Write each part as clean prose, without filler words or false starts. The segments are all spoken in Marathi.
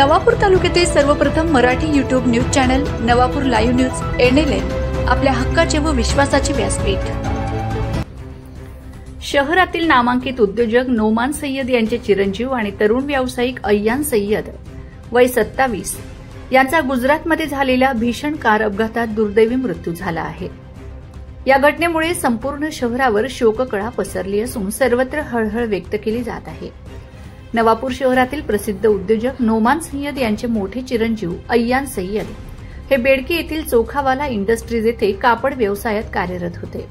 नवापूर तालुक्यातील सर्वप्रथम Marathi YouTube news channel Navapur live news NLN आपल्या हक्काचे व विश्वासाचे व्यासपीठ। शहरातील नामांकित उद्योजक नोमान सय्यद यांचे चिरंजीव आणि तरुण व्यावसायिक अय्यान सय्यद वय 27 यांचा गुजरातमध्ये झालेल्या भीषण कार अपघातात दुर्दैवी मृत्यू झाला आहे। या घटनेमुळे संपूर्ण शहरावर शोककळा पसरली असून सर्वत्र हळहळ व्यक्त केली जात आहे। नवापूर शहरातील प्रसिद्ध उद्योजक नोमान सय्यद यांचे मोठे चिरंजीव अय्यान सय्यद हे बेडकी येथील चोखावाला इंडस्ट्रीज येथे कापड व्यवसायात कार्यरत होते।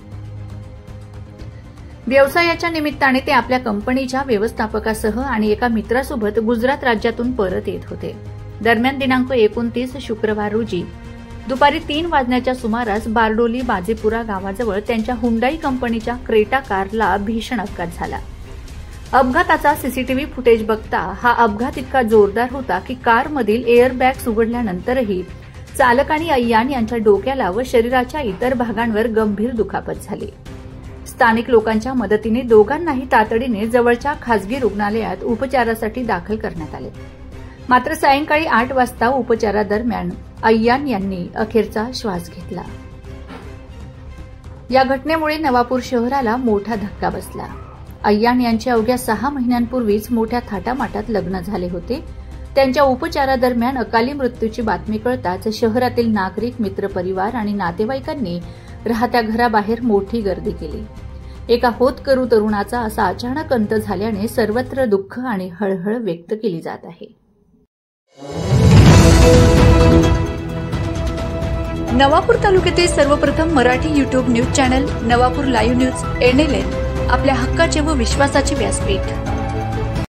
व्यवसायाच्या निमित्ताने ते आपल्या कंपनीच्या व्यवस्थापकासह आणि एका मित्रासोबत गुजरात राज्यातून परत येत होते। दरम्यान दिनांक 29 शुक्रवार रोजी दुपारी 3 वाजण्याच्या सुमारास बारडोली बाजीपुरा गावाजवळ त्यांच्या हुंडाई कंपनीच्या क्रेटा कारला भीषण अपघात झाला। अपघाताचा सीसीटीव्ही फुटेज बघता हा अपघात इतका जोरदार होता की कारमधील एअरबॅग्स उघडल्यानंतरही चालक आणि अय्यान यांच्या डोक्याला व शरीराच्या इतर भागांवर गंभीर दुखापत झाली। स्थानिक लोकांच्या मदतीने दोघांनाही तातडीने जवळच्या खासगी रुग्णालयात उपचारासाठी दाखल करण्यात आले। मात्र सायंकाळी 8 वाजता उपचारादरम्यान अय्यान यांनी अखेरचा श्वास घेतला। या घटनेमुळे नवापूर शहराला मोठा धक्का बसला। अय्यान यांचे अवघ्या 6 महिन्यांपूर्वीच मोठ्या थाटामाटात लग्न झाले होते। त्यांच्या उपचारादरम्यान अकाली मृत्यूची बातमी कळताच शहरातील नागरिक, मित्रपरिवार आणि नातेवाईकांनी राहत्या घराबाहेर मोठी गर्दी केली। एका होतकरू तरुणाचा असा अचानक अंत झाल्याने सर्वत्र दुःख आणि हळहळ व्यक्त केली जात आहे। नवापूर तालुक्यातील सर्वप्रथम Marathi YouTube news channel Navapur live news NLN आपल्या हक्काचे व विश्वासाचे व्यासपीठ।